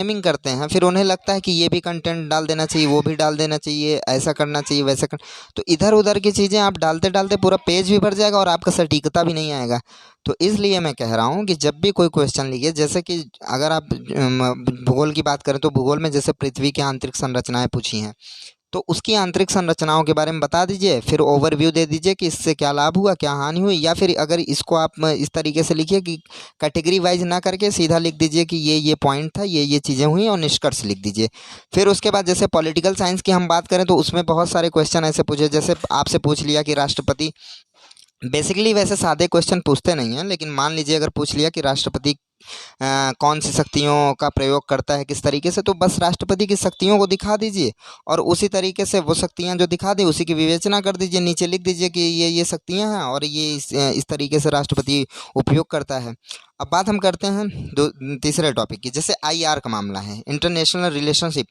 Framing करते हैं, फिर उन्हें लगता है कि ये भी कंटेंट डाल देना चाहिए, वो भी डाल देना चाहिए, ऐसा करना चाहिए, वैसा कर, तो इधर उधर की चीज़ें आप डालते डालते पूरा पेज भी भर जाएगा और आपका सटीकता भी नहीं आएगा। तो इसलिए मैं कह रहा हूँ कि जब भी कोई क्वेश्चन लिखिए, जैसे कि अगर आप भूगोल की बात करें तो भूगोल में जैसे पृथ्वी की आंतरिक संरचनाएं पूछी हैं, तो उसकी आंतरिक संरचनाओं के बारे में बता दीजिए, फिर ओवरव्यू दे दीजिए कि इससे क्या लाभ हुआ, क्या हानि हुई, या फिर अगर इसको आप इस तरीके से लिखिए कि कैटेगरी वाइज ना करके सीधा लिख दीजिए कि ये पॉइंट था, ये चीज़ें हुई, और निष्कर्ष लिख दीजिए। फिर उसके बाद जैसे पॉलिटिकल साइंस की हम बात करें तो उसमें बहुत सारे क्वेश्चन ऐसे पूछे, जैसे आपसे पूछ लिया कि राष्ट्रपति, बेसिकली वैसे सादे क्वेश्चन पूछते नहीं हैं, लेकिन मान लीजिए अगर पूछ लिया कि राष्ट्रपति कौन सी शक्तियों का प्रयोग करता है, किस तरीके से, तो बस राष्ट्रपति की शक्तियों को दिखा दीजिए और उसी तरीके से वो शक्तियां जो दिखा दे उसी की विवेचना कर दीजिए, नीचे लिख दीजिए कि ये शक्तियां हैं और ये इस तरीके से राष्ट्रपति उपयोग करता है। अब बात हम करते हैं तीसरे टॉपिक की, जैसे आईआर का मामला है, इंटरनेशनल रिलेशनशिप।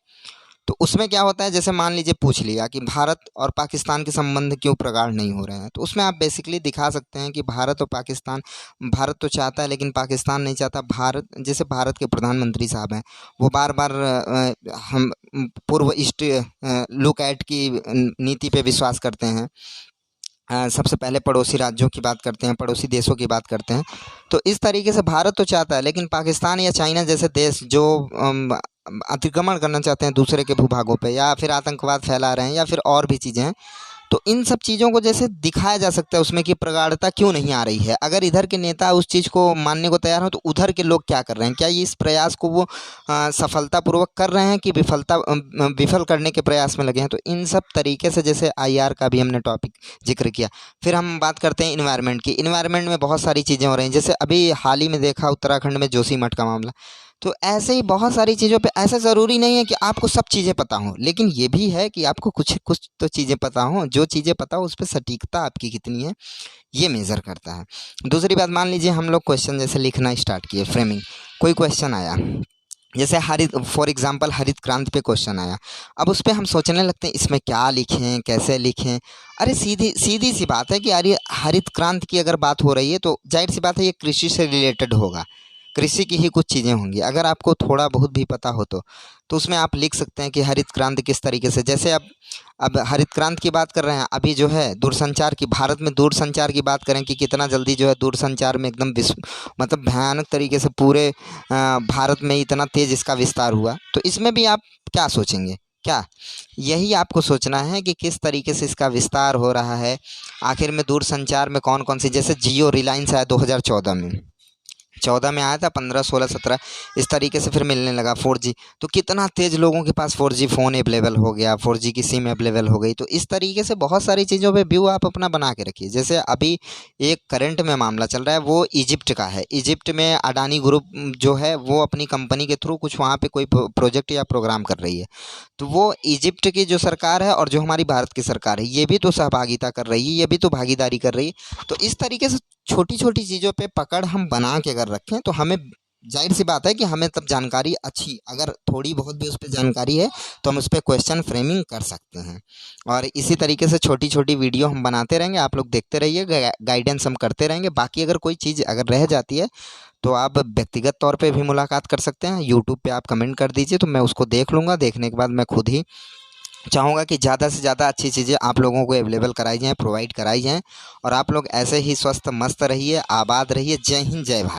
तो उसमें क्या होता है, जैसे मान लीजिए पूछ लिया कि भारत और पाकिस्तान के संबंध क्यों प्रगाढ़ नहीं हो रहे हैं, तो उसमें आप बेसिकली दिखा सकते हैं कि भारत और पाकिस्तान, भारत तो चाहता है लेकिन पाकिस्तान नहीं चाहता। भारत, जैसे भारत के प्रधानमंत्री साहब हैं, वो बार बार हम पूर्व ईस्ट लुक एट की नीति पे विश्वास करते हैं। सबसे पहले पड़ोसी राज्यों की बात करते हैं, पड़ोसी देशों की बात करते हैं। तो इस तरीके से भारत तो चाहता है, लेकिन पाकिस्तान या चाइना जैसे देश जो अतिक्रमण करना चाहते हैं दूसरे के भूभागों पे, या फिर आतंकवाद फैला रहे हैं, या फिर और भी चीज़ें हैं, तो इन सब चीज़ों को जैसे दिखाया जा सकता है उसमें कि प्रगाढ़ता क्यों नहीं आ रही है। अगर इधर के नेता उस चीज़ को मानने को तैयार हो तो उधर के लोग क्या कर रहे हैं, क्या ये इस प्रयास को वो सफलतापूर्वक कर रहे हैं कि विफल करने के प्रयास में लगे हैं। तो इन सब तरीके से जैसे आईआर का भी हमने टॉपिक जिक्र किया। फिर हम बात करते हैं इन्वायरमेंट की। इन्वायरमेंट में बहुत सारी चीज़ें हो रही हैं, जैसे अभी हाल ही में देखा उत्तराखंड में जोशीमठ का मामला। तो ऐसे ही बहुत सारी चीज़ों पे, ऐसा ज़रूरी नहीं है कि आपको सब चीज़ें पता हों, लेकिन ये भी है कि आपको कुछ कुछ तो चीज़ें पता हों। जो चीज़ें पता हो उस पे सटीकता आपकी कितनी है, ये मेज़र करता है। दूसरी बात, मान लीजिए हम लोग क्वेश्चन जैसे लिखना स्टार्ट किए, फ्रेमिंग, कोई क्वेश्चन आया, जैसे हरित, फॉर एग्जांपल हरित क्रांति पे क्वेश्चन आया। अब उस पे हम सोचने लगते हैं इसमें क्या लिखें, कैसे लिखें। अरे सीधी सीधी सी बात है कि यार हरित क्रांति की अगर बात हो रही है तो जाहिर सी बात है ये कृषि से रिलेटेड होगा, कृषि की ही कुछ चीज़ें होंगी। अगर आपको थोड़ा बहुत भी पता हो तो उसमें आप लिख सकते हैं कि हरित क्रांति किस तरीके से, जैसे अब हरित क्रांति की बात कर रहे हैं, अभी जो है दूरसंचार की, भारत में दूरसंचार की बात करें कि कितना जल्दी जो है दूरसंचार में एकदम मतलब भयानक तरीके से पूरे भारत में इतना तेज़ इसका विस्तार हुआ। तो इसमें भी आप क्या सोचेंगे, क्या यही आपको सोचना है कि किस तरीके से इसका विस्तार हो रहा है। आखिर में दूरसंचार में कौन कौन सी, जैसे जियो रिलायंस आया 2014 में, 14 में आया था, 15, 16, 17 इस तरीके से फिर मिलने लगा 4G। तो कितना तेज़ लोगों के पास 4G फ़ोन अवेलेबल हो गया, 4G की सिम अवेलेबल हो गई। तो इस तरीके से बहुत सारी चीज़ों पे व्यू आप अपना बना के रखिए। जैसे अभी एक करंट में मामला चल रहा है, वो इजिप्ट का है। इजिप्ट में अडानी ग्रुप जो है वो अपनी कंपनी के थ्रू कुछ वहाँ पे कोई प्रोजेक्ट या प्रोग्राम कर रही है। तो वो इजिप्ट की जो सरकार है और जो हमारी भारत की सरकार है, ये भी तो सहभागिता कर रही है, ये भी तो भागीदारी कर रही है। तो इस तरीके से छोटी छोटी चीज़ों पे पकड़ हम बना के अगर रखें तो हमें, जाहिर सी बात है कि हमें तब जानकारी अच्छी, अगर थोड़ी बहुत भी उस पर जानकारी है तो हम उस पर क्वेश्चन फ्रेमिंग कर सकते हैं। और इसी तरीके से छोटी छोटी वीडियो हम बनाते रहेंगे, आप लोग देखते रहिए, गाइडेंस हम करते रहेंगे। बाकी अगर कोई चीज़ अगर रह जाती है तो आप व्यक्तिगत तौर पे भी मुलाकात कर सकते हैं, यूट्यूब पे आप कमेंट कर दीजिए तो मैं उसको देख लूँगा। देखने के बाद मैं खुद ही चाहूँगा कि ज़्यादा से ज़्यादा अच्छी चीज़ें आप लोगों को अवेलेबल कराई जाएँ, प्रोवाइड कराई जाएँ। और आप लोग ऐसे ही स्वस्थ मस्त रहिए, आबाद रहिए। जय हिंद, जय भारत।